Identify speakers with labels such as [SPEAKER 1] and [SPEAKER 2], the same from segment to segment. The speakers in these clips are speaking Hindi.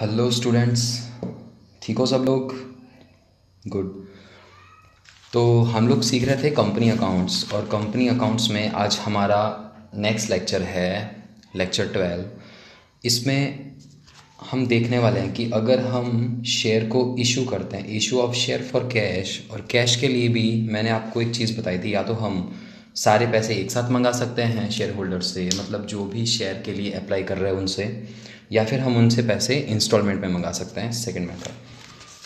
[SPEAKER 1] हेलो स्टूडेंट्स, ठीक हो सब लोग? गुड। तो हम लोग सीख रहे थे कंपनी अकाउंट्स, और कंपनी अकाउंट्स में आज हमारा नेक्स्ट लेक्चर है लेक्चर 12। इसमें हम देखने वाले हैं कि अगर हम शेयर को इशू करते हैं, issue of share for cash, और कैश के लिए भी मैंने आपको एक चीज़ बताई थी, या तो हम सारे पैसे एक साथ मंगा सकते हैं शेयर होल्डर से, मतलब जो भी शेयर के लिए अप्लाई कर रहे हैं उनसे, या फिर हम उनसे पैसे इंस्टॉलमेंट में मंगा सकते हैं, सेकंड मेथड।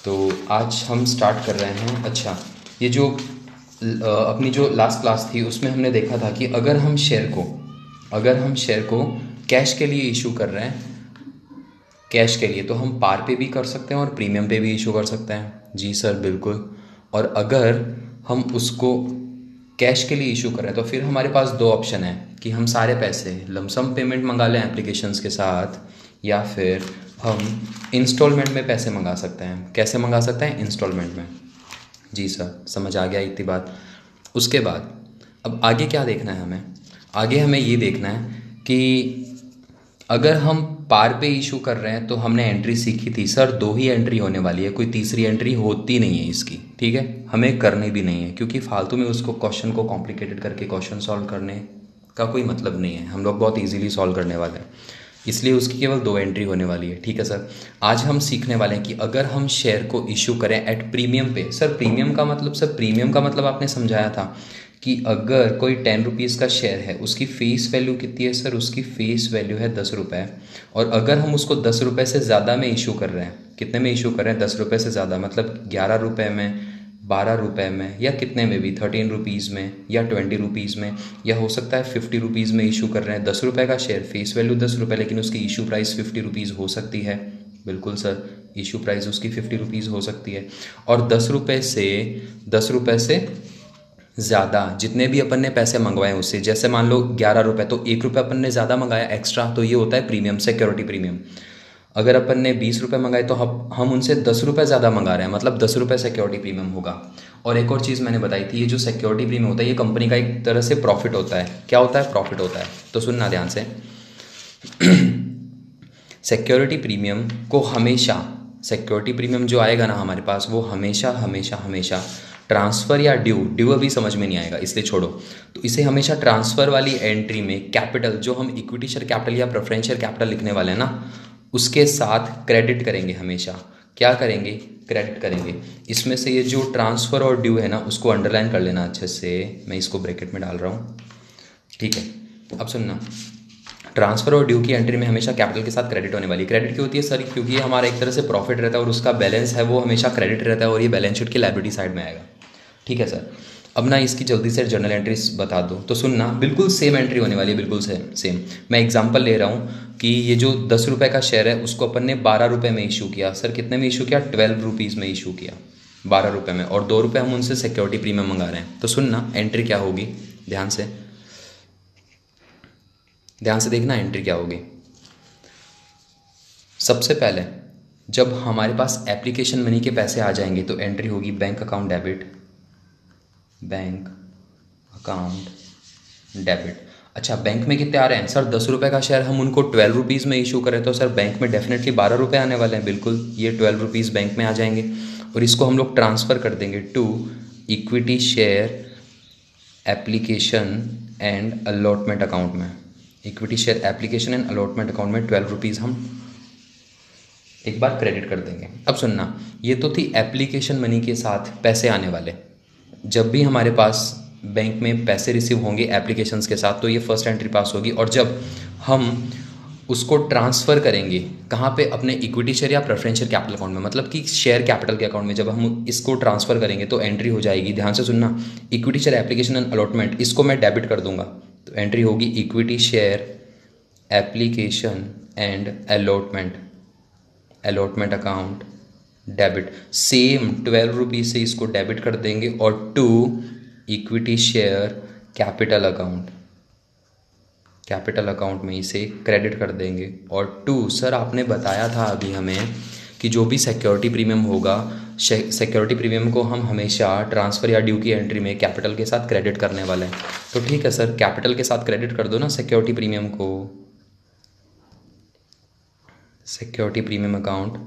[SPEAKER 1] तो आज हम स्टार्ट कर रहे हैं। अच्छा, ये जो अपनी जो लास्ट क्लास थी उसमें हमने देखा था कि अगर हम शेयर को कैश के लिए इशू कर रहे हैं, कैश के लिए, तो हम पार पे भी कर सकते हैं और प्रीमियम पे भी इशू कर सकते हैं। जी सर, बिल्कुल। और अगर हम उसको कैश के लिए इशू कर रहे हैं तो फिर हमारे पास दो ऑप्शन है कि हम सारे पैसे लमसम पेमेंट मंगा लें एप्लीकेशंस के साथ, या फिर हम इंस्टॉलमेंट में पैसे मंगा सकते हैं। कैसे मंगा सकते हैं? इंस्टॉलमेंट में। जी सर, समझ आ गया इतनी बात। उसके बाद अब आगे क्या देखना है हमें? आगे हमें ये देखना है कि अगर हम पार पे इशू कर रहे हैं तो हमने एंट्री सीखी थी सर, दो ही एंट्री होने वाली है, कोई तीसरी एंट्री होती नहीं है इसकी। ठीक है, हमें करनी भी नहीं है, क्योंकि फालतू में उसको क्वेश्चन को कॉम्प्लिकेटेड करके क्वेश्चन सॉल्व करने का कोई मतलब नहीं है। हम लोग बहुत इजीली सॉल्व करने वाले हैं, इसलिए उसकी केवल दो एंट्री होने वाली है। ठीक है सर। आज हम सीखने वाले हैं कि अगर हम शेयर को इशू करें एट प्रीमियम पे। सर प्रीमियम का मतलब, सर प्रीमियम का मतलब आपने समझाया था कि अगर कोई 10 रुपीज़ का शेयर है, उसकी फेस वैल्यू कितनी है सर? उसकी फेस वैल्यू है 10 रुपये। और अगर हम उसको 10 रुपये से ज़्यादा में इशू कर रहे हैं, कितने में इशू कर रहे हैं? 10 रुपये से ज़्यादा, मतलब 11 रुपये में, 12 रुपये में, या कितने में भी, 13 रुपीज़ में, या 20 रुपीज़ में, या हो सकता है 50 रुपीज़ में इशू कर रहे हैं। 10 रुपये का शेयर, फेस वैल्यू 10 रुपये, लेकिन उसकी इशू प्राइस 50 रुपीज़ हो सकती है। बिल्कुल सर, इशू प्राइस उसकी 50 रुपीज़ हो सकती है। और 10 रुपये से ज़्यादा जितने भी अपन ने पैसे मंगवाए उससे, जैसे मान लो 11 रुपये, तो 1 रुपये अपन ने ज़्यादा मंगाया एक्स्ट्रा, तो ये होता है प्रीमियम, सिक्योरिटी प्रीमियम। अगर अपन ने 20 रुपये मंगाए तो हम उनसे 10 रुपये ज़्यादा मंगा रहे हैं, मतलब 10 रुपये सिक्योरिटी प्रीमियम होगा। और एक और चीज़ मैंने बताई थी, ये जो सिक्योरिटी प्रीमियम होता है ये कंपनी का एक तरह से प्रॉफिट होता है। क्या होता है? प्रॉफिट होता है। तो सुनना ध्यान से। सिक्योरिटी प्रीमियम को हमेशा, सिक्योरिटी प्रीमियम जो आएगा ना हमारे पास, वो हमेशा हमेशा हमेशा ट्रांसफ़र या ड्यू अभी समझ में नहीं आएगा, इसलिए छोड़ो। तो इसे हमेशा ट्रांसफ़र वाली एंट्री में कैपिटल, जो हम इक्विटी शेयर कैपिटल या प्रेफरेंस शेयर कैपिटल लिखने वाले हैं ना, उसके साथ क्रेडिट करेंगे हमेशा। क्या करेंगे? क्रेडिट करेंगे। इसमें से ये जो ट्रांसफ़र और ड्यू है ना, उसको अंडरलाइन कर लेना अच्छे से। मैं इसको ब्रैकेट में डाल रहा हूँ, ठीक है। अब सुनना, ट्रांसफ़र और ड्यू की एंट्री में हमेशा कैपिटल के साथ क्रेडिट होने वाली। क्रेडिट क्यों होती है सर? क्योंकि ये हमारा एक तरह से प्रॉफिट रहता है और उसका बैलेंस है वो हमेशा क्रेडिट रहता है, और ये बैलेंस शीट की लायबिलिटी साइड में आएगा। ठीक है सर। अब ना इसकी जल्दी से जर्नल एंट्रीज बता दो। तो सुनना, बिल्कुल सेम एंट्री होने वाली है, बिल्कुल सेम। मैं एग्जांपल ले रहा हूँ कि ये जो 10 रुपये का शेयर है उसको अपन ने 12 रुपये में इशू किया। सर कितने में इशू किया? 12 रुपीज़ में इशू किया, 12 रुपये में, और 2 रुपये हम उनसे सिक्योरिटी प्रीमियम मंगा रहे हैं। तो सुनना, एंट्री क्या होगी, ध्यान से देखना एंट्री क्या होगी। सबसे पहले जब हमारे पास एप्लीकेशन मनी के पैसे आ जाएंगे तो एंट्री होगी bank account debit, bank account debit. अच्छा, बैंक में कितने आ रहे हैं सर? 10 रुपये का शेयर हम उनको 12 रुपीज़ में इशू करें तो सर बैंक में डेफिनेटली 12 रुपये आने वाले हैं। बिल्कुल, ये 12 रुपीज़ बैंक में आ जाएंगे, और इसको हम लोग ट्रांसफ़र कर देंगे to equity share application and allotment account में। Equity share application and allotment account में 12 रुपीज़ हम एक बार क्रेडिट कर देंगे। अब सुनना, ये तो थी एप्लीकेशन मनी के साथ पैसे आने वाले। जब भी हमारे पास बैंक में पैसे रिसीव होंगे एप्लीकेशंस के साथ, तो ये फर्स्ट एंट्री पास होगी। और जब हम उसको ट्रांसफ़र करेंगे कहाँ पे? अपने इक्विटी शेयर या प्रेफरेंस शेयर कैपिटल अकाउंट में, मतलब कि शेयर कैपिटल के अकाउंट में जब हम इसको ट्रांसफ़र करेंगे तो एंट्री हो जाएगी, ध्यान से सुनना, equity share application and allotment, इसको मैं डेबिट कर दूंगा, तो एंट्री होगी equity share application and allotment account debit. Same 12 rupees से इसको डेबिट कर देंगे, और to equity share capital account में इसे क्रेडिट कर देंगे। और टू, सर आपने बताया था अभी हमें कि जो भी सिक्योरिटी प्रीमियम होगा, सिक्योरिटी प्रीमियम को हम हमेशा ट्रांसफ़र या ड्यू की एंट्री में कैपिटल के साथ क्रेडिट करने वाले हैं। तो ठीक है सर, कैपिटल के साथ क्रेडिट कर दो ना सिक्योरिटी प्रीमियम को। सिक्योरिटी प्रीमियम अकाउंट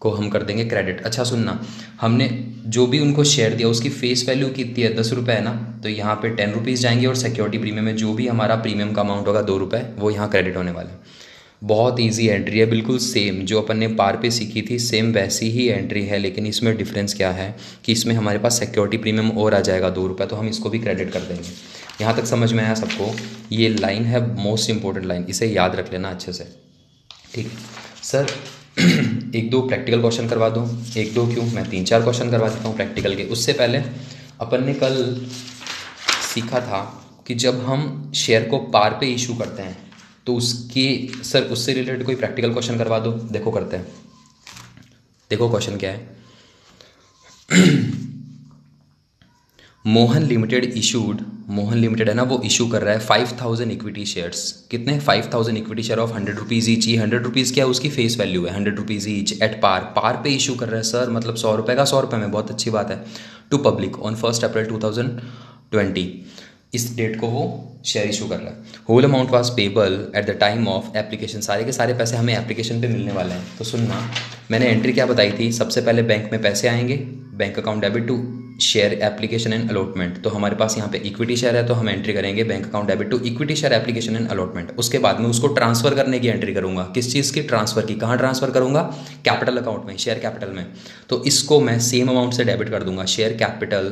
[SPEAKER 1] को हम कर देंगे क्रेडिट। अच्छा सुनना, हमने जो भी उनको शेयर दिया उसकी फेस वैल्यू कितनी है, 10 रुपये है ना, तो यहाँ पे 10 रुपीज़ जाएंगे और सिक्योरिटी प्रीमियम में जो भी हमारा प्रीमियम का अमाउंट होगा 2 रुपये, वो यहाँ क्रेडिट होने वाला है। बहुत इजी एंट्री है, बिल्कुल सेम जो अपन ने पार पे सीखी थी सेम वैसी ही एंट्री है, लेकिन इसमें डिफरेंस क्या है कि इसमें हमारे पास सिक्योरिटी प्रीमियम और आ जाएगा 2 रुपये, तो हम इसको भी क्रेडिट कर देंगे। यहाँ तक समझ में आया सबको? ये लाइन है मोस्ट इंपॉर्टेंट लाइन, इसे याद रख लेना अच्छे से, ठीक है सर। एक दो प्रैक्टिकल क्वेश्चन करवा दूँ, एक दो क्यों, मैं 3-4 क्वेश्चन करवा देता हूँ प्रैक्टिकल के। उससे पहले अपन ने कल सीखा था कि जब हम शेयर को पार पे इशू करते हैं तो उससे रिलेटेड कोई प्रैक्टिकल क्वेश्चन करवा दो। देखो करते हैं, देखो क्वेश्चन क्या है। मोहन लिमिटेड है ना, वो इशू कर रहा है 5000 इक्विटी शेयर्स। कितने? 5000 equity share of 100 rupees each. 100 rupees क्या है, उसकी फेस वैल्यू है 100 रुपीज़ ईच एट पार पे इशू कर रहा है सर, मतलब 100 रुपये का 100 रुपये में, बहुत अच्छी बात है। टू पब्लिक ऑन 1 अप्रैल 2020, इस डेट को वो शेयर इशू कर रहा है। Whole amount was payable at the time of application, सारे के सारे पैसे हमें एप्लीकेशन पे मिलने वाले हैं। तो सुनना, मैंने एंट्री क्या बताई थी, सबसे पहले बैंक में पैसे आएंगे, bank account debit to share application and allotment. तो हमारे पास यहाँ पे इक्विटी शेयर है तो हम एंट्री करेंगे bank account debit to equity share application and allotment. उसके बाद में उसको ट्रांसफर करने की एंट्री करूंगा। किस चीज़ की? ट्रांसफर की। कहाँ ट्रांसफर करूंगा? कैपिटल अकाउंट में, शेयर कैपिटल में। तो इसको मैं सेम अमाउंट से डेबिट कर दूंगा, share capital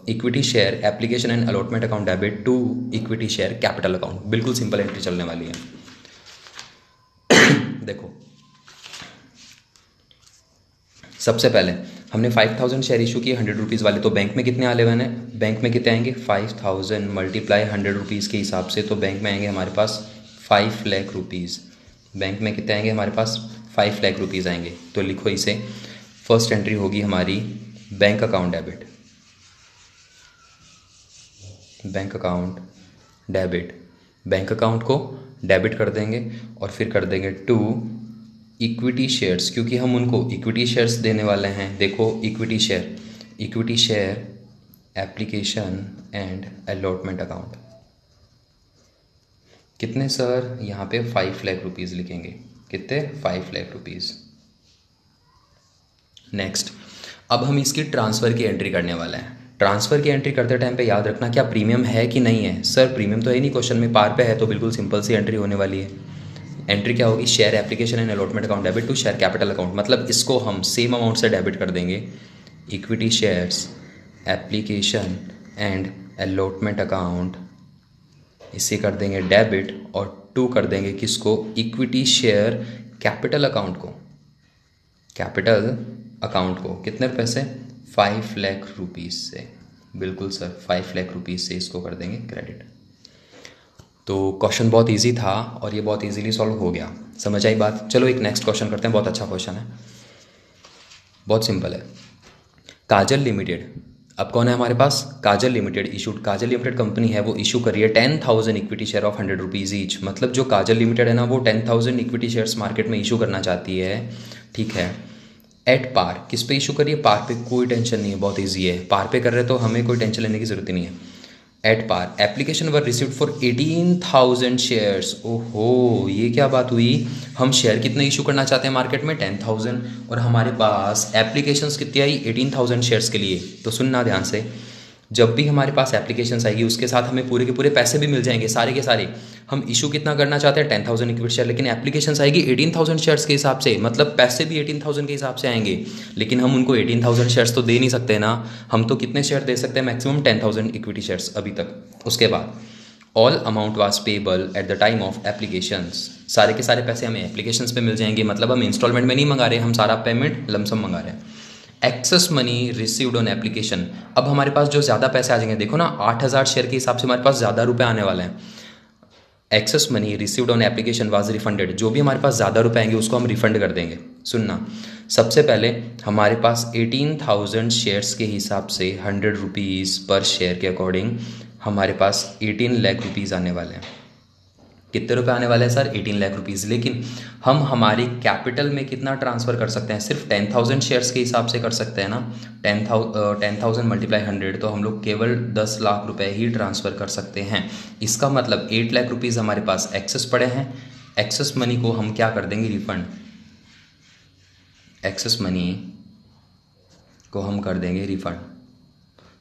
[SPEAKER 1] equity share application and allotment account debit to equity share capital account. बिल्कुल सिंपल एंट्री चलने वाली है। देखो सबसे पहले हमने 5000 शेयर इशू किए 100 रुपीज़ वाले, तो बैंक में कितने आने वाले हैं? बैंक में कितने आएंगे? 5000 मल्टीप्लाई 100 रुपीज़ के हिसाब से, तो बैंक में आएंगे हमारे पास 5 लाख रुपीज़। बैंक में कितने आएंगे हमारे पास? 5 लाख रुपीज़ आएंगे। तो लिखो इसे, फर्स्ट एंट्री होगी हमारी bank account debit, bank account debit, bank account को डेबिट कर देंगे और फिर कर देंगे टू इक्विटी शेयर्स, क्योंकि हम उनको इक्विटी शेयर्स देने वाले हैं। देखो equity share application and allotment account. कितने सर? यहाँ पे 5 लाख रुपीज़ लिखेंगे। कितने? 5 लाख रुपीज़। नेक्स्ट, अब हम इसकी ट्रांसफ़र की एंट्री करने वाले हैं। ट्रांसफ़र की एंट्री करते टाइम पे याद रखना क्या प्रीमियम है कि नहीं है। सर प्रीमियम तो है नहीं, क्वेश्चन में पार पे है, तो बिल्कुल सिंपल सी एंट्री होने वाली है। एंट्री क्या होगी? Share application and allotment account debit to share capital account, मतलब इसको हम सेम अमाउंट से डेबिट कर देंगे, equity shares application and allotment account, इसे कर देंगे डेबिट और टू कर देंगे किसको? इक्विटी शेयर कैपिटल अकाउंट को, कैपिटल अकाउंट को। कितने रुपये से? 5 लाख रुपीज़ से। बिल्कुल सर 5 लाख रुपीज़ से इसको कर देंगे क्रेडिट। तो क्वेश्चन बहुत इजी था और ये बहुत इजीली सॉल्व हो गया। समझ आई बात? चलो एक नेक्स्ट क्वेश्चन करते हैं, बहुत अच्छा क्वेश्चन है, बहुत सिंपल है। काजल लिमिटेड, अब कौन है हमारे पास? काजल लिमिटेड इशूड, काजल लिमिटेड कंपनी है, वो इशू करी है 10,000 equity share of 100 rupees each. मतलब जो काजल लिमिटेड है ना, वो 10,000 इक्विटी शेयर्स मार्केट में इशू करना चाहती है, ठीक है, एट पार। किस पे इशू करिए? पार पे। कोई टेंशन नहीं है, बहुत ईजी है, पार पे कर रहे तो हमें कोई टेंशन लेने की जरूरत ही नहीं है। At par application were received for 18,000 shares. ओहो, ये क्या बात हुई? हम शेयर कितने इशू करना चाहते हैं मार्केट में? 10,000, और हमारे पास एप्लीकेशंस कितनी आई? 18,000 शेयर्स के लिए। तो सुनना ध्यान से, जब भी हमारे पास एप्लीकेशंस आएगी उसके साथ हमें पूरे के पूरे पैसे भी मिल जाएंगे, सारे के सारे। हम इशू कितना करना चाहते हैं? 10,000 इक्विटी शेयर, लेकिन एप्लीकेशंस आएगी 18,000 शेयर्स के हिसाब से, मतलब पैसे भी 18,000 के हिसाब से आएंगे। लेकिन हम उनको 18,000 शेयर्स तो दे नहीं सकते ना, हम तो कितने शेयर दे सकते हैं? मैक्सिमम 10,000 इक्विटी शेयर्स अभी तक। उसके बाद all amount was payable at the time of applications, सारे के सारे पैसे हमें एप्लीकेशंस पे मिल जाएंगे, मतलब हम इंस्टॉलमेंट में नहीं मंगा रहे, हम सारा पेमेंट लमसम मंगा रहे हैं। Excess money received on application, अब हमारे पास जो ज़्यादा पैसे आ जाएंगे, देखो ना 8,000 शेयर के हिसाब से हमारे पास ज़्यादा रुपए आने वाले हैं। Excess money received on application was refunded, जो भी हमारे पास ज़्यादा रुपए आएंगे उसको हम रिफंड कर देंगे। सुनना, सबसे पहले हमारे पास 18,000 शेयर्स के हिसाब से 100 रुपीज़ पर शेयर के अकॉर्डिंग हमारे पास 18 लाख रुपीज़ आने वाले हैं। कितने रुपए आने वाले हैं सर? 18 लाख रुपीज़। लेकिन हम हमारी कैपिटल में कितना ट्रांसफ़र कर सकते हैं? सिर्फ 10,000 शेयर्स के हिसाब से कर सकते हैं ना। 10,000 मल्टीप्लाई 100, तो हम लोग केवल 10 लाख रुपए ही ट्रांसफ़र कर सकते हैं। इसका मतलब 8 लाख रुपीज़ हमारे पास एक्सेस पड़े हैं, एक्सेस मनी को हम क्या कर देंगे, रिफंड। एक्सेस मनी को हम कर देंगे रिफंड।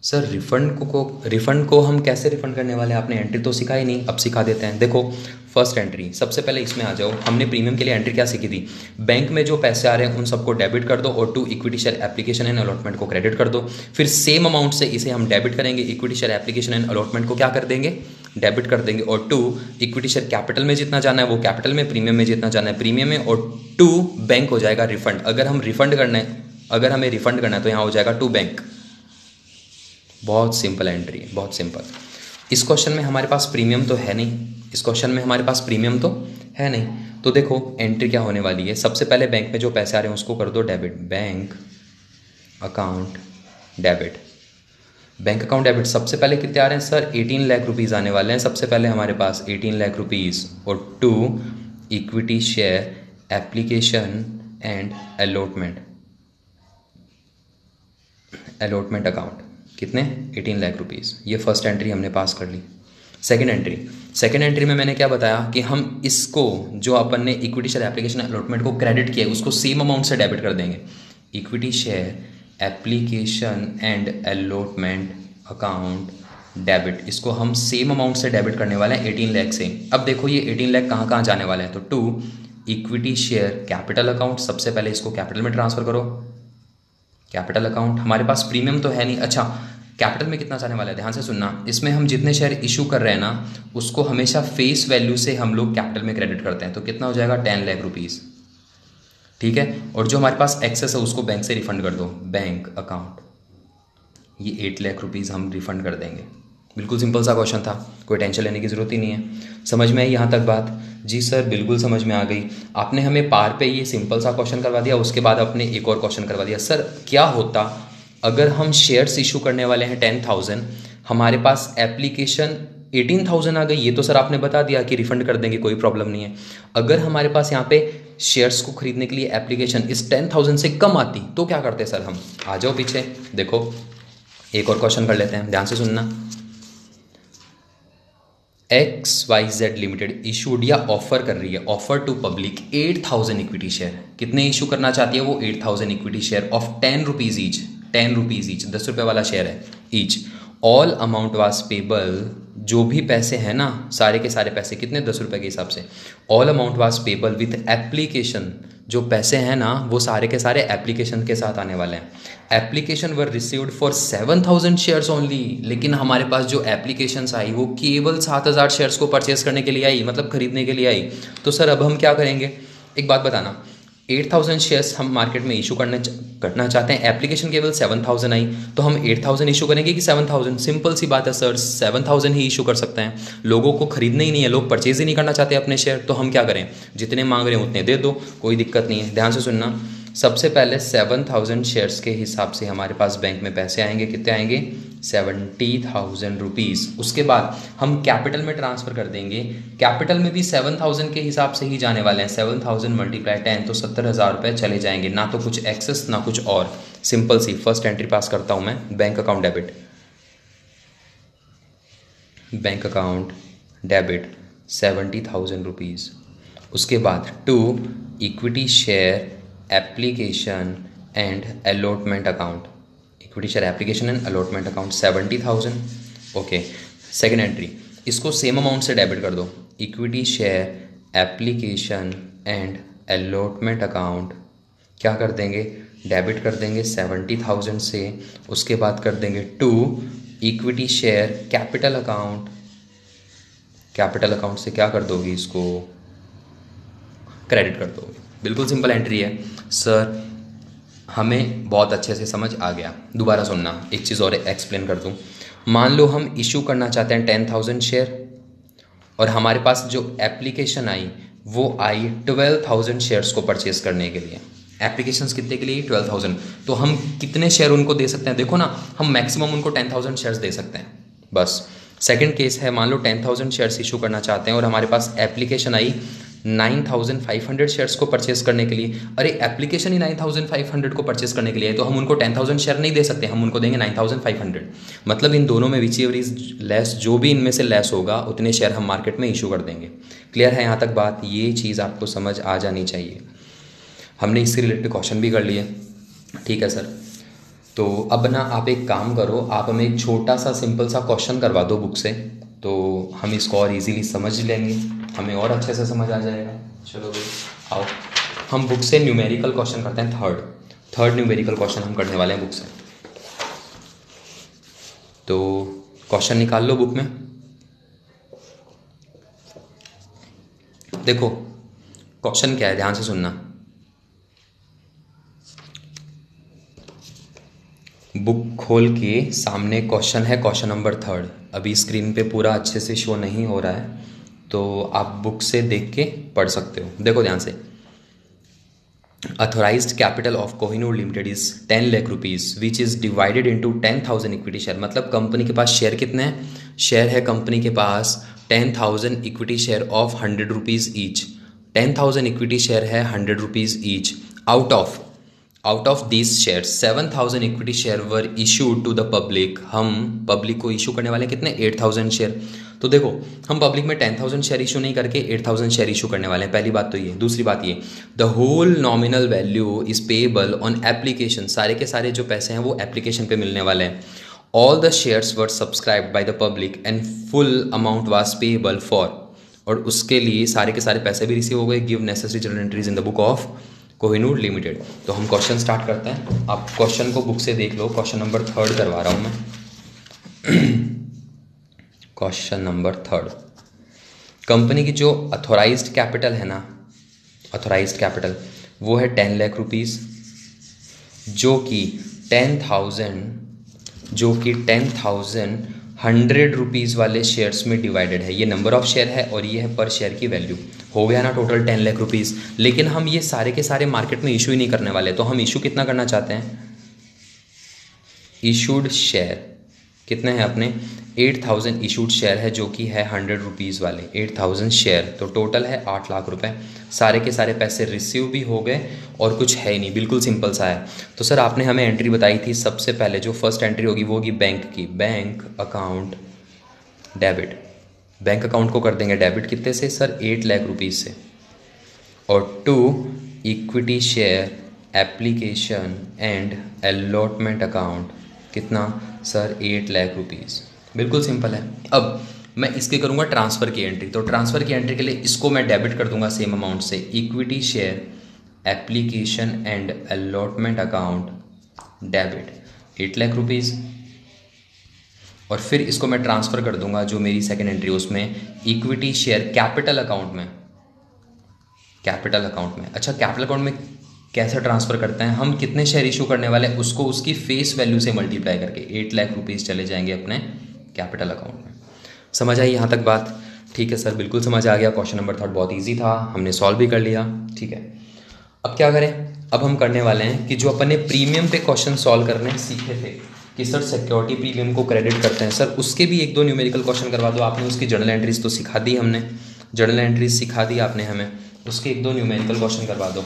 [SPEAKER 1] सर रिफंड को हम कैसे रिफंड करने वाले हैं, आपने एंट्री तो सिखाई नहीं, अब सिखा देते हैं। देखो फर्स्ट एंट्री, सबसे पहले इसमें आ जाओ। हमने प्रीमियम के लिए एंट्री क्या सीखी थी, बैंक में जो पैसे आ रहे हैं उन सबको डेबिट कर दो और to equity share application and allotment को क्रेडिट कर दो। फिर सेम अमाउंट से इसे हम डेबिट करेंगे, equity share application and allotment को क्या कर देंगे, डेबिट कर देंगे। और टू इक्विटी शेयर कैपिटल में जितना जाना है वो कैपिटल में, प्रीमियम में जितना जाना है प्रीमियम में, और टू बैंक हो जाएगा रिफंड। अगर हमें रिफंड करना है तो यहाँ हो जाएगा टू बैंक। बहुत सिंपल एंट्री है, बहुत सिंपल। इस क्वेश्चन में हमारे पास प्रीमियम तो है नहीं, तो देखो एंट्री क्या होने वाली है। सबसे पहले बैंक में जो पैसे आ रहे हैं उसको कर दो डेबिट, बैंक अकाउंट डेबिट। सबसे पहले कितने आ रहे हैं सर, 18 लाख रुपीज़ आने वाले हैं सबसे पहले हमारे पास, 18 लाख रुपीज़। और to equity share application and allotment account, कितने, 18 लाख रुपीज़। ये फर्स्ट एंट्री हमने पास कर ली। सेकेंड एंट्री में मैंने क्या बताया कि हम इसको जो अपन ने इक्विटी शेयर एप्लीकेशन अलॉटमेंट को क्रेडिट किया है उसको सेम अमाउंट से डेबिट कर देंगे। Equity share application and allotment account debit, इसको हम सेम अमाउंट से डेबिट करने वाले हैं 18 लाख से। अब देखो ये 18 लाख कहाँ कहाँ जाने वाले हैं, तो to equity share capital account, सबसे पहले इसको कैपिटल में ट्रांसफर करो, कैपिटल अकाउंट। हमारे पास प्रीमियम तो है नहीं, अच्छा कैपिटल में कितना जाने वाला है, ध्यान से सुनना। इसमें हम जितने शेयर इशू कर रहे हैं ना उसको हमेशा फेस वैल्यू से हम लोग कैपिटल में क्रेडिट करते हैं, तो कितना हो जाएगा, 10 लाख रुपीज़, ठीक है। और जो हमारे पास एक्सेस है उसको बैंक से रिफंड कर दो, बैंक अकाउंट, ये 8 लाख रुपीज़ हम रिफंड कर देंगे। बिल्कुल सिंपल सा क्वेश्चन था, कोई टेंशन लेने की ज़रूरत ही नहीं है। समझ में आई यहाँ तक बात? जी सर बिल्कुल समझ में आ गई। आपने हमें पार पे ये सिंपल सा क्वेश्चन करवा दिया, उसके बाद आपने एक और क्वेश्चन करवा दिया। सर क्या होता अगर हम शेयर्स इशू करने वाले हैं 10,000, हमारे पास एप्लीकेशन 18,000 आ गई, ये तो सर आपने बता दिया कि रिफंड कर देंगे, कोई प्रॉब्लम नहीं है। अगर हमारे पास यहाँ पे शेयर्स को खरीदने के लिए एप्लीकेशन इस 10,000 से कम आती तो क्या करते सर हम? आ जाओ पीछे, देखो एक और क्वेश्चन कर लेते हैं, ध्यान से सुनना। XYZ लिमिटेड इशूड या ऑफर कर रही है, offer to public 8,000 equity share. कितने इशू करना चाहती है वो? 8,000 equity share of 10 rupees each, 10 rupees each, 10 रुपये वाला शेयर है each. All amount was payable, जो भी पैसे हैं ना सारे के सारे पैसे, कितने, 10 रुपये के हिसाब से। All amount was payable with application, जो पैसे हैं ना वो सारे के सारे एप्लीकेशन के साथ आने वाले हैं। Application were received for 7,000 shares only, लेकिन हमारे पास जो एप्लीकेशंस आई वो केवल 7,000 शेयर्स को परचेस करने के लिए आई, मतलब खरीदने के लिए आई। तो सर अब हम क्या करेंगे, एक बात बताना, 8,000 शेयर्स हम मार्केट में इशू करना चाहते हैं, एप्लीकेशन केवल 7,000 आई, तो हम 8,000 इशू करेंगे कि 7,000? सिंपल सी बात है सर, 7,000 ही इशू कर सकते हैं। लोगों को खरीदने ही नहीं है, लोग परचेज ही नहीं करना चाहते अपने शेयर, तो हम क्या करें, जितने मांग रहे हैं उतने दे दो, कोई दिक्कत नहीं है। ध्यान से सुनना, सबसे पहले 7,000 शेयर्स के हिसाब से हमारे पास बैंक में पैसे आएंगे, कितने आएंगे, 70,000 रुपीज़। उसके बाद हम कैपिटल में ट्रांसफ़र कर देंगे, कैपिटल में भी 7,000 के हिसाब से ही जाने वाले हैं, 7,000 × 10 तो 70,000 रुपये चले जाएंगे, ना तो कुछ एक्सेस ना कुछ और। सिंपल सी फर्स्ट एंट्री पास करता हूँ मैं, bank account debit, bank account debit 70,000 rupees. उसके बाद to equity share application and allotment account, equity share application and allotment account 70,000। Okay, second entry, इसको सेम अमाउंट से डेबिट कर दो, equity share application and allotment account क्या कर देंगे, डेबिट कर देंगे 70,000 से। उसके बाद कर देंगे to equity share capital account, capital account से क्या कर दोगे, इसको क्रेडिट कर दोगे। बिल्कुल सिंपल एंट्री है सर, हमें बहुत अच्छे से समझ आ गया। दोबारा सुनना, एक चीज़ और एक्सप्लेन कर दूं। मान लो हम इशू करना चाहते हैं 10,000 शेयर और हमारे पास जो एप्लीकेशन आई वो आई 12,000 शेयर्स को परचेस करने के लिए। एप्लीकेशंस कितने के लिए, 12,000। तो हम कितने शेयर उनको दे सकते हैं, देखो ना, हम मैक्सिमम उनको 10,000 शेयर्स दे सकते हैं बस। सेकंड केस है, मान लो 10,000 शेयर्स इशू करना चाहते हैं और हमारे पास एप्लीकेशन आई 9,500 शेयर्स को परचेस करने के लिए। अरे एप्लीकेशन ही 9,500 को परचेस करने के लिए है, तो हम उनको 10,000 शेयर नहीं दे सकते, हम उनको देंगे 9,500। मतलब इन दोनों में विच एवर इज लेस, जो भी इनमें से लेस होगा उतने शेयर हम मार्केट में इशू कर देंगे। क्लियर है यहाँ तक बात? ये चीज़ आपको समझ आ जानी चाहिए। हमने इससे रिलेटेड क्वेश्चन भी कर लिए, ठीक है सर। तो अब ना आप एक काम करो, आप हमें एक छोटा सा सिंपल सा क्वेश्चन करवा दो बुक से, तो हम इसको और इजीली समझ लेंगे, हमें और अच्छे से समझ आ जाएगा। चलो भाई आओ, हम बुक से न्यूमेरिकल क्वेश्चन करते हैं। थर्ड न्यूमेरिकल क्वेश्चन हम करने वाले हैं बुक से। तो क्वेश्चन निकाल लो बुक में। देखो क्वेश्चन क्या है, ध्यान से सुनना। बुक खोल के सामने क्वेश्चन है, क्वेश्चन नंबर 3। अभी स्क्रीन पे पूरा अच्छे से शो नहीं हो रहा है, तो आप बुक से देख के पढ़ सकते हो। देखो ध्यान से। Authorised capital of Kohinoor limited is 10 लाख rupees which is divided into 10,000 equity share. मतलब कंपनी के पास शेयर कितने हैं? शेयर है कंपनी के पास 10,000 equity share of 100 rupees each. 10,000 equity share है 100 rupees each. Out of these shares 7,000 equity shares were issued to the public. हम पब्लिक को इशू करने वाले कितने? 8,000 शेयर। तो देखो हम पब्लिक में 10,000 शेयर इशू नहीं करके 8,000 शेयर इशू करने वाले हैं। पहली बात तो ये। दूसरी बात ये, the whole nominal value is payable on application. सारे के सारे जो पैसे हैं वो एप्लीकेशन पे मिलने वाले हैं। All the shares were subscribed by the public and full amount was payable for. और उसके लिए सारे के सारे पैसे भी रिसीव हो गए। Give necessary journal entries in the book of Kohinoor limited. तो हम क्वेश्चन स्टार्ट करते हैं। आप क्वेश्चन को बुक से देख लो। क्वेश्चन नंबर 3 करवा रहा हूँ मैं। क्वेश्चन नंबर 3, कंपनी की जो अथोराइज्ड कैपिटल है ना, अथोराइज्ड कैपिटल वो है 10 लाख रुपीज़, जो कि 10,000 100 रुपीज़ वाले शेयर्स में डिवाइडेड है। ये नंबर ऑफ शेयर है और ये है पर शेयर की वैल्यू। हो गया ना टोटल 10 लाख रुपीज़। लेकिन हम ये सारे के सारे मार्केट में इशू ही नहीं करने वाले, तो हम इशू कितना करना चाहते हैं? इशूड शेयर कितने हैं अपने? 8,000 इशूड शेयर है, जो कि है 100 रुपीज़ वाले 8,000 शेयर। तो टोटल है 8 लाख रुपए। सारे के सारे पैसे रिसीव भी हो गए और कुछ है ही नहीं, बिल्कुल सिंपल सा है। तो सर आपने हमें एंट्री बताई थी, सबसे पहले जो फर्स्ट एंट्री होगी वो होगी बैंक की। Bank account debit. Bank account को कर देंगे डेबिट कितने से सर? 8 लाख रुपीज़ से। और 2 equity share application and allotment account कितना सर? 8 लाख रुपीज़। बिल्कुल सिंपल है। अब मैं इसके करूँगा ट्रांसफ़र की एंट्री। तो ट्रांसफ़र की एंट्री के लिए इसको मैं डेबिट कर दूंगा सेम अमाउंट से। Equity share application and allotment account debit 8 lakh rupees. और फिर इसको मैं ट्रांसफ़र कर दूंगा जो मेरी सेकेंड एंट्री उसमें इक्विटी शेयर कैपिटल अकाउंट में। कैपिटल अकाउंट में, अच्छा कैपिटल अकाउंट में कैसे ट्रांसफ़र करते हैं? हम कितने शेयर इशू करने वाले हैं उसको उसकी फेस वैल्यू से मल्टीप्लाई करके 8 लाख रुपीज़ चले जाएंगे अपने कैपिटल अकाउंट में। समझ आई यहाँ तक बात? ठीक है सर, बिल्कुल समझ आ गया। क्वेश्चन नंबर 3 बहुत इजी था, हमने सॉल्व भी कर लिया। ठीक है, अब क्या करें? अब हम करने वाले हैं कि जो अपन ने प्रीमियम पे क्वेश्चन सॉल्व करने सीखे थे कि सर सिक्योरिटी प्रीमियम को क्रेडिट करते हैं, सर उसके भी 1-2 न्यूमेरिकल क्वेश्चन करवा दो। आपने उसकी जर्नल एंट्रीज तो सिखा दी, हमने जर्नल एंट्रीज सिखा दी आपने हमें, उसके 1-2 न्यूमेरिकल क्वेश्चन करवा दो।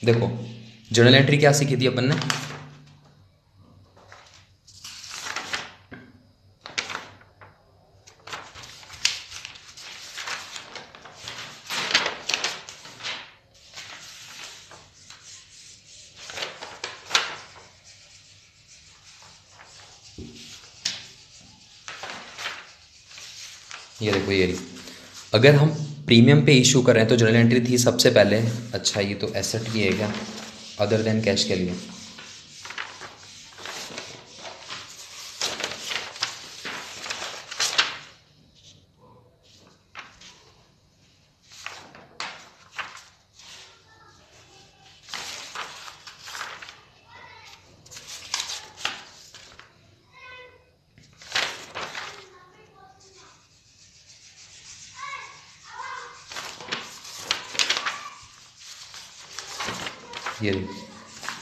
[SPEAKER 1] देखो जर्नल एंट्री क्या सीखी थी अपन ने? ये देखो ये रही। अगर हम प्रीमियम पे इशू कर रहे हैं तो जर्नल एंट्री थी सबसे पहले। अच्छा ये तो एसेट ही है क्या, अदर देन कैश के लिए? ये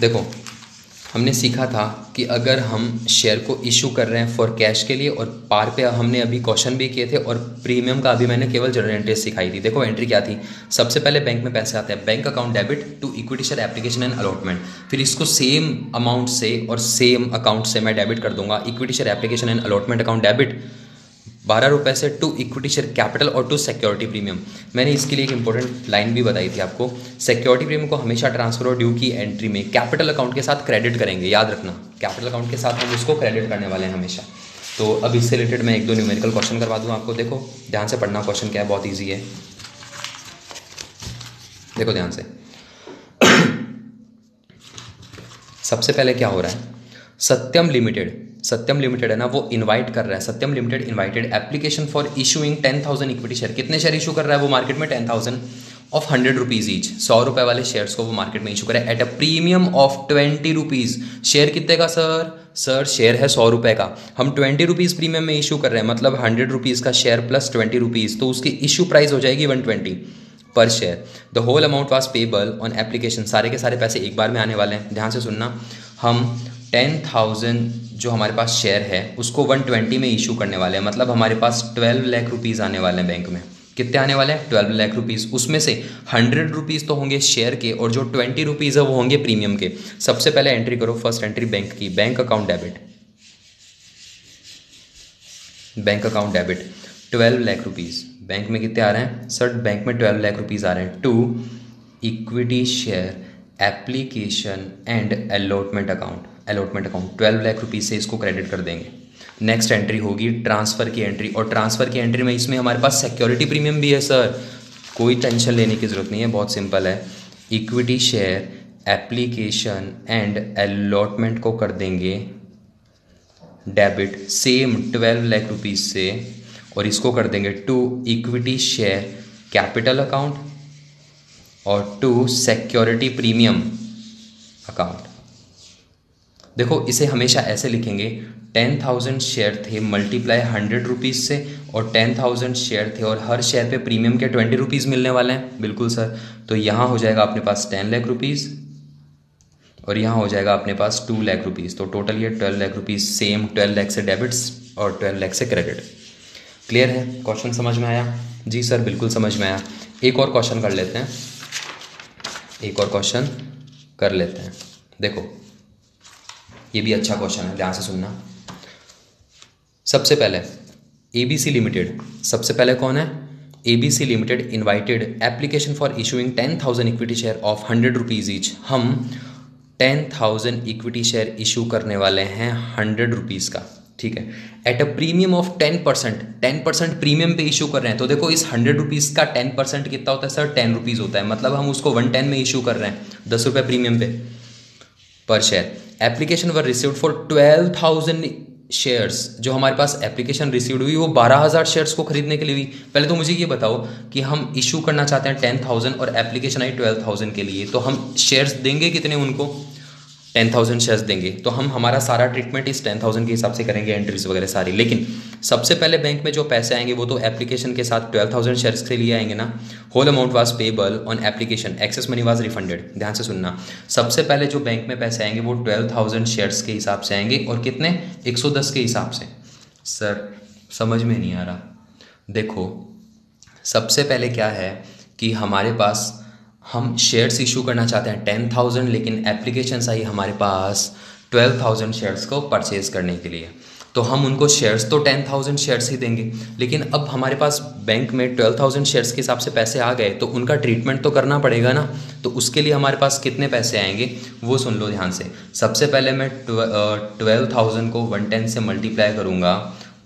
[SPEAKER 1] देखो हमने सीखा था कि अगर हम शेयर को इशू कर रहे हैं फॉर कैश के लिए, और पार पे हमने अभी क्वेश्चन भी किए थे, और प्रीमियम का अभी मैंने केवल जनरल एंट्री सिखाई थी। देखो एंट्री क्या थी, सबसे पहले बैंक में पैसे आते हैं, bank account debit to equity share application and allotment, फिर इसको सेम अमाउंट से और सेम अकाउंट से मैं डेबिट कर दूंगा, equity share application and allotment account debit 12 रुपये से टू इक्विटी शेयर कैपिटल और टू सिक्योरिटी प्रीमियम। मैंने इसके लिए एक इंपॉर्टेंट लाइन भी बताई थी आपको, सिक्योरिटी प्रीमियम को हमेशा ट्रांसफर और ड्यू की एंट्री में कैपिटल अकाउंट के साथ क्रेडिट करेंगे, याद रखना कैपिटल अकाउंट के साथ हम उसको क्रेडिट करने वाले हैं हमेशा। तो अब इससे रिलेटेड मैं एक दो न्यूमेरिकल क्वेश्चन करवा दूँ आपको। देखो ध्यान से पढ़ना, क्वेश्चन क्या है, बहुत ईजी है, देखो ध्यान से। सबसे पहले क्या हो रहा है, सत्यम लिमिटेड है ना, वो इनवाइट कर रहा है, Satyam limited invited application for issuing 10,000 equity share. कितने शेयर इशू कर रहा है वो मार्केट में, 10,000 ऑफ 100 रुपीज़ ईच, 100 रुपये वाले शेयर्स को वो मार्केट में इशू करे at a premium of 20 rupees. Share कितने का सर शेयर है 100 रुपये का, हम 20 रुपीज़ प्रीमियम में इशू कर रहे हैं, मतलब 100 रुपीज़ का शेयर प्लस 20 रुपीज़, तो उसकी इशू प्राइस हो जाएगी 120 पर share. The whole amount was payable on application, सारे के सारे पैसे एक बार में आने वाले हैं, ध्यान से सुनना। हम 10,000 जो हमारे पास शेयर है उसको 120 में इशू करने वाले हैं, मतलब हमारे पास 12 लाख रुपीज़ आने वाले हैं बैंक में। कितने आने वाले हैं, 12 लाख रुपीज़। उसमें से 100 रुपीज़ तो होंगे शेयर के, और जो 20 रुपीज़ है वो होंगे प्रीमियम के। सबसे पहले एंट्री करो, फर्स्ट एंट्री बैंक की, bank account debit 12 lakh rupees. Bank में कितने आ रहे हैं सर, बैंक में 12 लाख रुपीज़ आ रहे हैं, to equity share application and allotment account 12 lakh rupees से इसको क्रेडिट कर देंगे। नेक्स्ट एंट्री होगी ट्रांसफ़र की एंट्री, और ट्रांसफ़र की एंट्री में इसमें हमारे पास सिक्योरिटी प्रीमियम भी है सर, कोई टेंशन लेने की ज़रूरत नहीं है, बहुत सिंपल है। Equity share application and allotment को कर देंगे डेबिट सेम 12 लाख रुपीज़ से, और इसको कर देंगे to equity share capital account और टू सिक्योरिटी प्रीमियम अकाउंट। देखो इसे हमेशा ऐसे लिखेंगे, 10,000 शेयर थे मल्टीप्लाई 100 रुपीज़ से, और 10,000 शेयर थे और हर शेयर पे प्रीमियम के 20 रुपीज़ मिलने वाले हैं, बिल्कुल सर। तो यहाँ हो जाएगा अपने पास 10 लाख रुपीज़, और यहाँ हो जाएगा अपने पास 2 लाख रुपीज़, तो टोटल ये 12 लाख रुपीज़, सेम 12 लाख से डेबिट्स और 12 लाख से क्रेडिट। क्लियर है, क्वेश्चन समझ में आया? जी सर बिल्कुल समझ में आया। एक और क्वेश्चन कर लेते हैं, देखो ये भी अच्छा क्वेश्चन है, ध्यान से सुनना। सबसे पहले ABC लिमिटेड, सबसे पहले कौन है, ABC limited invited application for issuing 10,000 equity share of 100 rupees each. हम 10,000 इक्विटी शेयर इशू करने वाले हैं 100 रुपीज़ का, ठीक है, at a premium of 10% premium पे इशू कर रहे हैं। तो देखो इस 100 रुपीज़ का 10% कितना होता है सर, 10 रुपीज़ होता है, मतलब हम उसको 110 में इशू कर रहे हैं, 10 रुपये प्रीमियम पे पर share. Application were received for 12,000 shares, जो हमारे पास एप्लीकेशन रिसीव्ड हुई वो 12,000 शेयर्स को खरीदने के लिए हुई। पहले तो मुझे ये बताओ कि हम इशू करना चाहते हैं 10,000 और एप्लीकेशन आई 12,000 के लिए, तो हम शेयर्स देंगे कितने उनको, 10,000 शेयर्स देंगे। तो हम हमारा सारा ट्रीटमेंट इस 10,000 के हिसाब से करेंगे, एंट्रीज वगैरह सारी। लेकिन सबसे पहले बैंक में जो पैसे आएंगे वो तो एप्लीकेशन के साथ 12,000 शेयर्स के लिए आएंगे ना। Whole amount was payable on application, excess money was refunded. ध्यान से सुनना, सबसे पहले जो बैंक में पैसे आएंगे वो 12,000 शेयर्स के हिसाब से आएंगे, और कितने, 110 के हिसाब से। सर समझ में नहीं आ रहा। देखो सबसे पहले क्या है कि हमारे पास हम शेयर्स इशू करना चाहते हैं 10,000, लेकिन एप्लीकेशंस आई हमारे पास 12,000 शेयर्स को परचेज करने के लिए, तो हम उनको शेयर्स तो 10,000 शेयर्स ही देंगे। लेकिन अब हमारे पास बैंक में 12,000 शेयर्स के हिसाब से पैसे आ गए, तो उनका ट्रीटमेंट तो करना पड़ेगा ना। तो उसके लिए हमारे पास कितने पैसे आएंगे वो सुन लो ध्यान से। सबसे पहले मैं 12,000 को 110 से मल्टीप्लाई करूँगा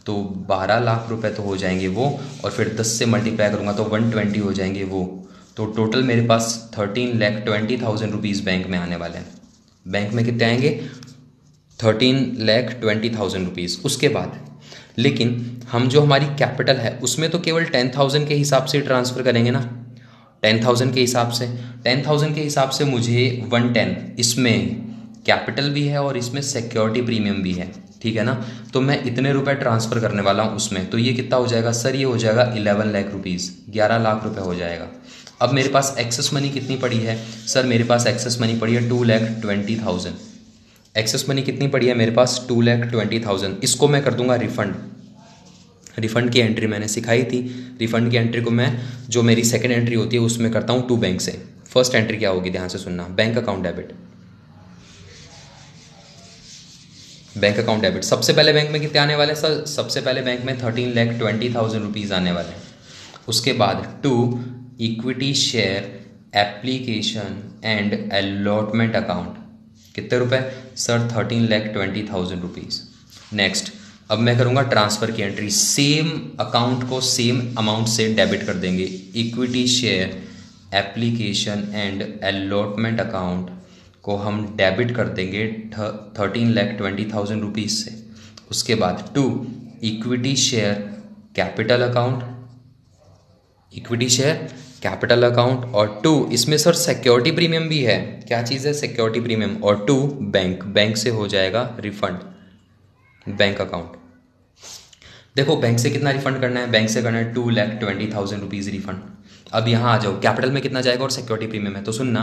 [SPEAKER 1] तो 12 लाख रुपए तो हो जाएंगे वो, और फिर 10 से मल्टीप्लाई करूँगा तो 120 हो जाएंगे वो। तो टोटल मेरे पास 13,20,000 रुपीज़ बैंक में आने वाले हैं। बैंक में कितने आएंगे, 13,20,000 रुपीज़। उसके बाद लेकिन हम जो हमारी कैपिटल है उसमें तो केवल 10,000 के हिसाब से ट्रांसफ़र करेंगे ना, 10,000 के हिसाब से। 10,000 के हिसाब से मुझे 110, इसमें कैपिटल भी है और इसमें सिक्योरिटी प्रीमियम भी है, ठीक है ना। तो मैं इतने रुपए ट्रांसफ़र करने वाला हूँ उसमें, तो ये कितना हो जाएगा सर, ये हो जाएगा 11 लाख रुपीज़, 11 लाख रुपए हो जाएगा। अब मेरे पास एक्सेस मनी कितनी पड़ी है सर, मेरे पास एक्सेस मनी पड़ी है 2,20,000, एक्सेस मनी कितनी पड़ी है मेरे पास 2,20,000, इसको मैं कर दूंगा रिफंड। रिफंड की एंट्री मैंने सिखाई थी, रिफंड की एंट्री को मैं जो मेरी सेकंड एंट्री होती है उसमें करता हूँ टू बैंक से। फर्स्ट एंट्री क्या होगी, ध्यान से सुनना, bank account debit. Bank account debit सबसे पहले बैंक में कितने आने वाले हैं सर, सबसे पहले बैंक में 13,20,000 रुपीज़ आने वाले हैं। उसके बाद to equity share application and allotment account, कितने रुपए सर 13,20,000 रुपीज़। नेक्स्ट अब मैं करूँगा ट्रांसफ़र की एंट्री, सेम अकाउंट को सेम अमाउंट से डेबिट कर देंगे। Equity share application and allotment account को हम डेबिट कर देंगे 13,20,000 रुपीज़ से। उसके बाद to equity share capital account, equity share capital account, और टू इसमें सर सिक्योरिटी प्रीमियम भी है, क्या चीज़ है सिक्योरिटी प्रीमियम, और टू बैंक, बैंक से हो जाएगा रिफंड बैंक अकाउंट। देखो बैंक से कितना रिफंड करना है, बैंक से करना है 2,20,000 रुपीज़ रिफंड। अब यहाँ आ जाओ, कैपिटल में कितना जाएगा और सिक्योरिटी प्रीमियम है, तो सुनना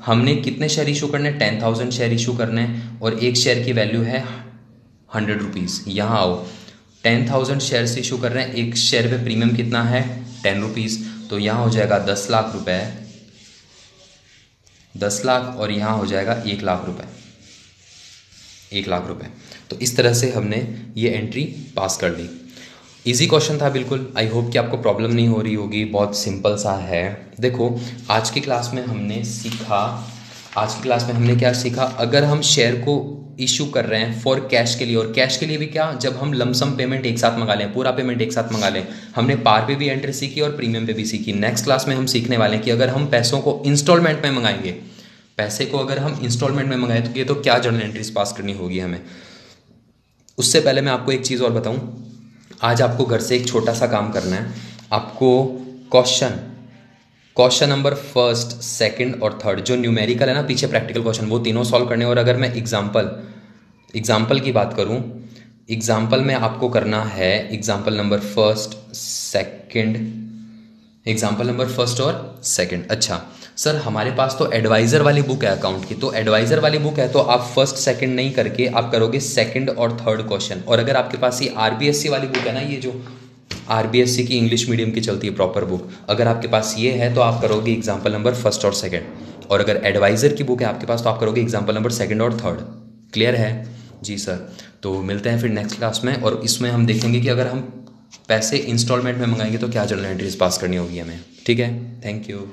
[SPEAKER 1] हमने कितने शेयर इशू करने हैं, 10,000 शेयर इशू करने हैं और एक शेयर की वैल्यू है 100 रुपीज़। यहाँ आओ 10,000 शेयर्स इशू कर रहे हैं, एक शेयर पे प्रीमियम कितना है 10 रुपीज़, तो यहाँ हो जाएगा 10 लाख रुपए, 10 लाख, और यहाँ हो जाएगा 1 लाख रुपए, 1 लाख रुपए। तो इस तरह से हमने ये एंट्री पास कर ली। इजी क्वेश्चन था बिल्कुल, आई होप कि आपको प्रॉब्लम नहीं हो रही होगी, बहुत सिंपल सा है। देखो आज की क्लास में हमने सीखा, आज की क्लास में हमने क्या सीखा, अगर हम शेयर को इशू कर रहे हैं फॉर कैश के लिए, और कैश के लिए भी क्या, जब हम लमसम पेमेंट एक साथ मंगा लें, पूरा पेमेंट एक साथ मंगा लें। हमने पार पे भी एंट्री सीखी और प्रीमियम पे भी सीखी। नेक्स्ट क्लास में हम सीखने वाले हैं कि अगर हम पैसों को इंस्टॉलमेंट में मंगाएंगे, पैसे को अगर हम इंस्टॉलमेंट में मंगाएं तो ये तो क्या जर्नल एंट्रीज पास करनी होगी हमें। उससे पहले मैं आपको एक चीज़ और बताऊं, आज आपको घर से एक छोटा सा काम करना है। आपको क्वेश्चन नंबर फर्स्ट, सेकंड और थर्ड जो न्यूमेरिकल है ना, पीछे प्रैक्टिकल क्वेश्चन, वो तीनों सॉल्व करने। और अगर मैं एग्जाम्पल की बात करूं, एग्जाम्पल में आपको करना है एग्जाम्पल नंबर फर्स्ट, और सेकंड। अच्छा सर हमारे पास तो एडवाइज़र वाली बुक है अकाउंट की, तो एडवाइज़र वाली बुक है तो आप फर्स्ट सेकंड नहीं करके आप करोगे सेकंड और थर्ड क्वेश्चन। और अगर आपके पास ये आरबीएससी वाली बुक है ना, ये जो आरबीएससी की इंग्लिश मीडियम की चलती है प्रॉपर बुक, अगर आपके पास ये है तो आप करोगे एग्जाम्पल नंबर फर्स्ट और सेकंड। और अगर एडवाइज़र की बुक है आपके पास तो आप करोगे एग्जाम्पल नंबर सेकंड और थर्ड। क्लियर है जी सर। तो मिलते हैं फिर नेक्स्ट क्लास में, और इसमें हम देखेंगे कि अगर हम पैसे इंस्टॉलमेंट में मंगाएंगे तो क्या जर्नल एंट्रीज पास करनी होगी हमें। ठीक है, थैंक यू।